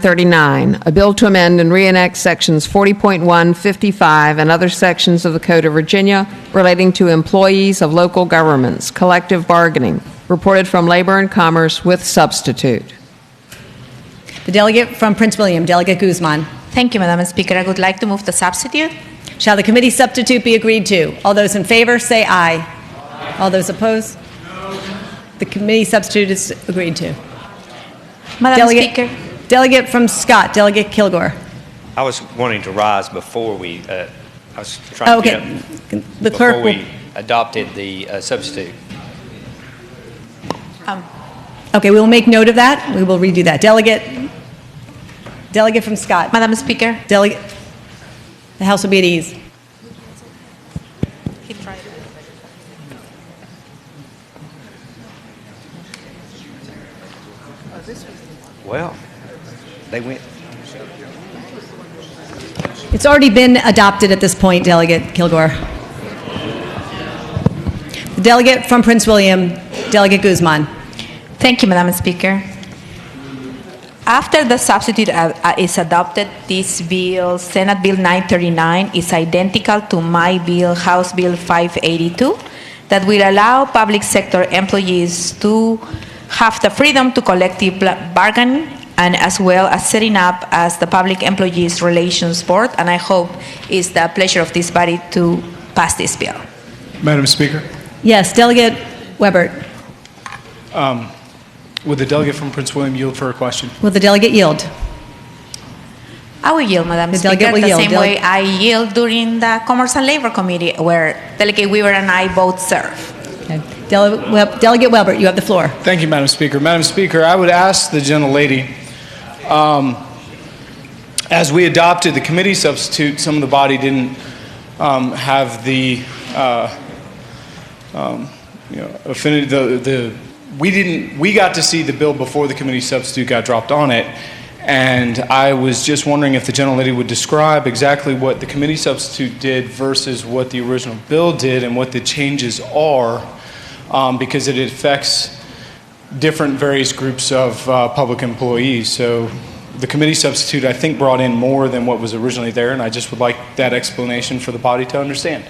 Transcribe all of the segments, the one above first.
39, a bill to amend and reenact sections 40.1, 55, and other sections of the Code of Virginia relating to employees of local governments, collective bargaining, reported from Labor and Commerce with substitute. The delegate from Prince William, Delegate Guzman. Thank you, Madam Speaker. I would like to move the substitute. Shall the committee substitute be agreed to? All those in favor say aye. All those opposed? No. The committee substitute is agreed to. Madam Speaker. Delegate from Scott, Delegate Kilgore. I was wanting to rise before we, I was trying to get up The clerk before will, we adopted the substitute. okay, we will make note of that. We will redo that. Delegate from Scott. Madam Speaker. Delegate, the House will be at ease. Well, they went. It's already been adopted at this point, Delegate Kilgore. The delegate from Prince William, Delegate Guzman. Thank you, Madam Speaker. After the substitute is adopted, this bill, Senate Bill 939, is identical to my bill, House Bill 582, that will allow public sector employees to have the freedom to collective bargain, and as well as setting up as the Public Employees Relations Board, and I hope it's the pleasure of this body to pass this bill. Madam Speaker, Yes, Delegate Webert. would the delegate from Prince William yield for a question? Will the delegate yield? I will yield, Madam The Speaker, delegate will the yield. same way I yield during the Commerce and Labor Committee, where Delegate Weaver and I both serve. Okay. Delegate Webert, you have the floor. Thank you, Madam Speaker. Madam Speaker, I would ask the gentlelady, as we adopted the committee substitute, some of the body didn't have the affinity. We got to see the bill before the committee substitute got dropped on it, and I was just wondering if the gentlelady would describe exactly what the committee substitute did versus what the original bill did and what the changes are, because it affects different various groups of public employees. So the committee substitute, I think, brought in more than what was originally there, and I just would like that explanation for the body to understand.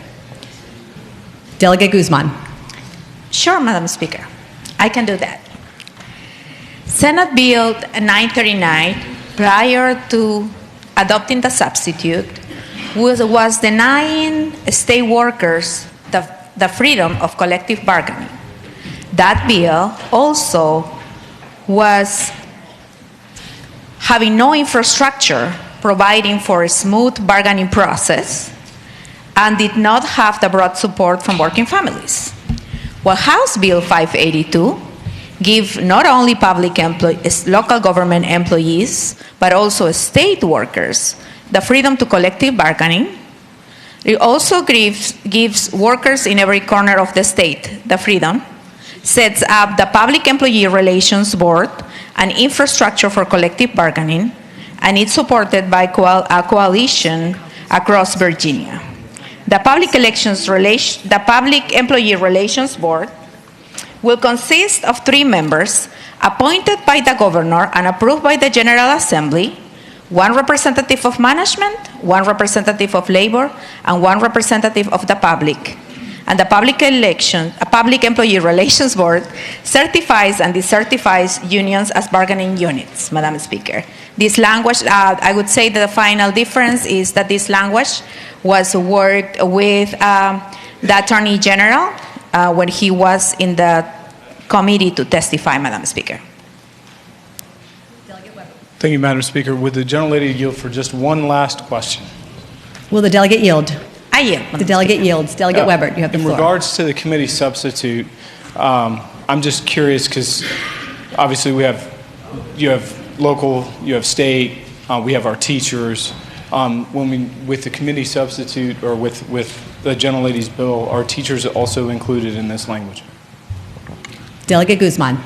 Delegate Guzman. Sure, Madam Speaker. I can do that. Senate Bill 939, prior to adopting the substitute, was denying state workers the freedom of collective bargaining. That bill also was having no infrastructure providing for a smooth bargaining process and did not have the broad support from working families. Well, House Bill 582 gives not only local government employees, but also state workers the freedom to collective bargaining. It also gives workers in every corner of the state the freedom, sets up the Public Employee Relations Board, an infrastructure for collective bargaining, and it's supported by a coalition across Virginia. The Public Employee Relations Board will consist of 3 members appointed by the governor and approved by the General Assembly, 1 representative of management, 1 representative of labor, and 1 representative of the public. And the Public Employee Relations Board certifies and decertifies unions as bargaining units, Madam Speaker. This language, I would say that the final difference is that this language was worked with the Attorney General when he was in the committee to testify, Madam Speaker. Thank you, Madam Speaker. Would the gentlelady yield for just one last question? Will the delegate yield? I yield. The delegate yields. Delegate Webert, you have the floor. In regards to the committee substitute, I'm just curious because obviously you have local, you have state, we have our teachers. With the committee substitute or with the gentlelady's bill, are teachers also included in this language? Delegate Guzman.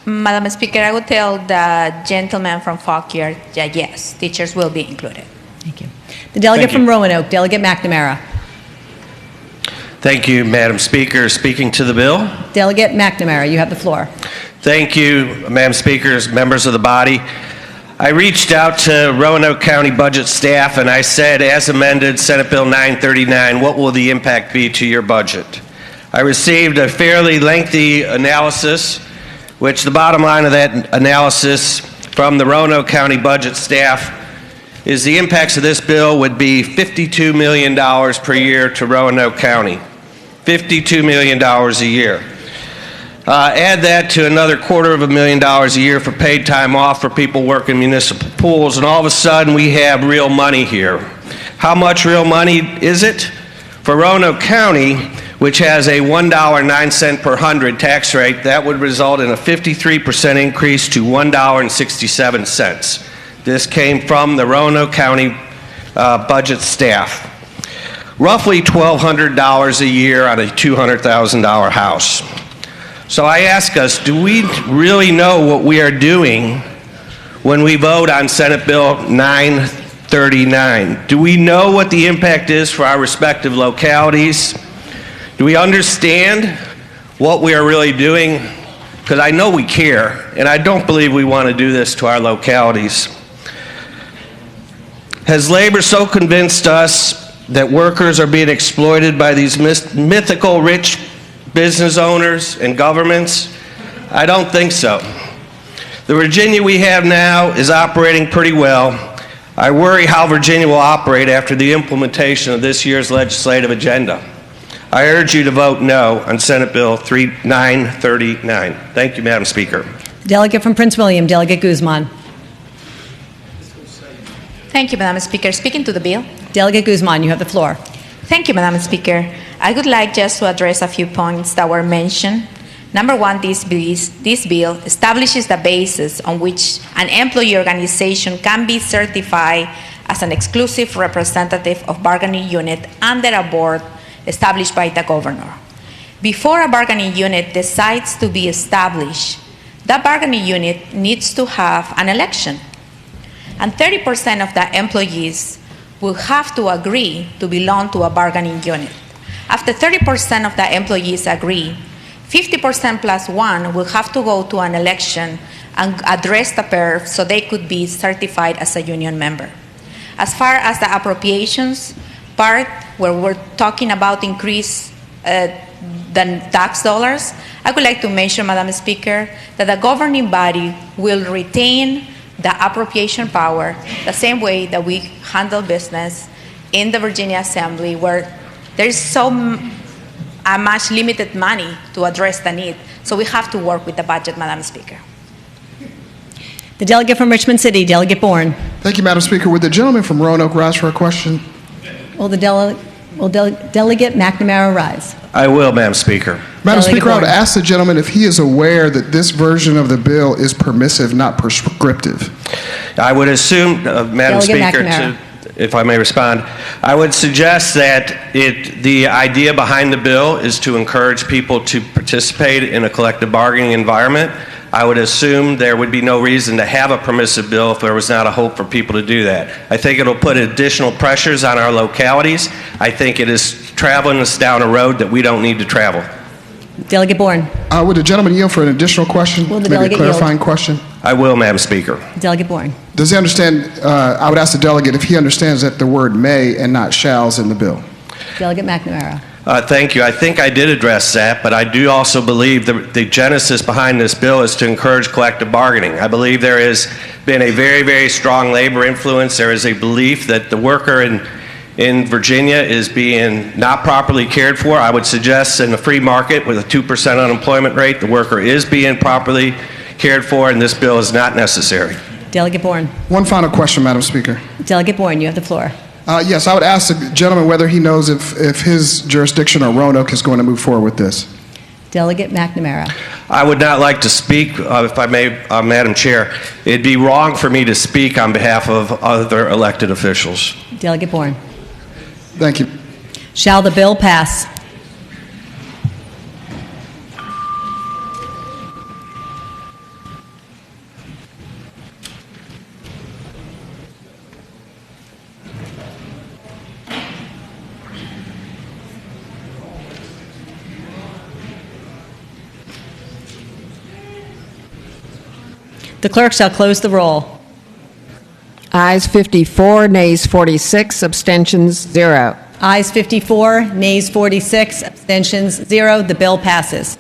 Madam Speaker, I would tell the gentleman from Fauquier that yes, teachers will be included. Thank you. The delegate from Roanoke, Delegate McNamara. Thank you, Madam Speaker. Speaking to the bill. Delegate McNamara, you have the floor. Thank you, Madam Speaker, members of the body. I reached out to Roanoke County budget staff and I said, as amended, Senate Bill 939, what will the impact be to your budget? I received a fairly lengthy analysis, which the bottom line of that analysis from the Roanoke County budget staff is the impacts of this bill would be $52 million per year to Roanoke County. $52 million a year. Add that to another $250,000 a year for paid time off for people working municipal pools, and all of a sudden we have real money here. How much real money is it? For Roanoke County, which has a $1.09 per hundred tax rate, that would result in a 53% increase to $1.67. This came from the Roanoke County budget staff. Roughly $1,200 a year on a $200,000 house. So I ask us, do we really know what we are doing when we vote on Senate Bill 939? Do we know what the impact is for our respective localities? Do we understand what we are really doing? Because I know we care, and I don't believe we want to do this to our localities. Has labor so convinced us that workers are being exploited by these mythical rich business owners and governments? I don't think so. The Virginia we have now is operating pretty well. I worry how Virginia will operate after the implementation of this year's legislative agenda. I urge you to vote no on Senate Bill 939. Thank you, Madam Speaker. Delegate from Prince William, Delegate Guzman. Thank you, Madam Speaker. Speaking to the bill. Delegate Guzman, you have the floor. Thank you, Madam Speaker. I would like just to address a few points that were mentioned. Number one, this bill establishes the basis on which an employee organization can be certified as an exclusive representative of bargaining unit under a board established by the governor. Before a bargaining unit decides to be established, that bargaining unit needs to have an election. And 30% of the employees will have to agree to belong to a bargaining unit. After 30% of the employees agree, 50% plus one will have to go to an election and address the PERF so they could be certified as a union member. As far as the appropriations part, where we're talking about increase the tax dollars, I would like to mention, Madam Speaker, that the governing body will retain the appropriation power the same way that we handle business in the Virginia Assembly, where there's so much limited money to address the need. So we have to work with the budget, Madam Speaker. The delegate from Richmond City, Delegate Bourne. Thank you, Madam Speaker. Would the gentleman from Roanoke rise for a question? Will Delegate McNamara rise? I will, Madam Speaker. Madam Delegate Speaker, I would Bourne. ask the gentleman if he is aware that this version of the bill is permissive, not prescriptive. I would assume, Madam Delegate Speaker, McNamara. if I may respond, I would suggest that the idea behind the bill is to encourage people to participate in a collective bargaining environment. I would assume there would be no reason to have a permissive bill if there was not a hope for people to do that. I think it'll put additional pressures on our localities. I think it is traveling us down a road that we don't need to travel. Delegate Bourne. Would the gentleman yield for an additional question? Will the Maybe a delegate yield? clarifying question? I will, Madam Speaker. Delegate Bourne. Does he understand, I would ask the delegate if he understands that the word may and not shall is in the bill. Delegate McNamara. Thank you. I think I did address that, but I do also believe the genesis behind this bill is to encourage collective bargaining. I believe there has been a very, very strong labor influence. There is a belief that the worker in Virginia is being not properly cared for. I would suggest in a free market with a 2% unemployment rate, the worker is being properly cared for, and this bill is not necessary. Delegate Bourne. One final question, Madam Speaker. Delegate Bourne, you have the floor. Yes, I would ask the gentleman whether he knows if his jurisdiction or Roanoke is going to move forward with this. Delegate McNamara. I would not like to speak, if I may, Madam Chair. It'd be wrong for me to speak on behalf of other elected officials. Delegate Bourne. Thank you. Shall the bill pass? The clerk shall close the roll. Ayes 54, nays 46, abstentions 0. Ayes 54, nays 46, abstentions 0. The bill passes.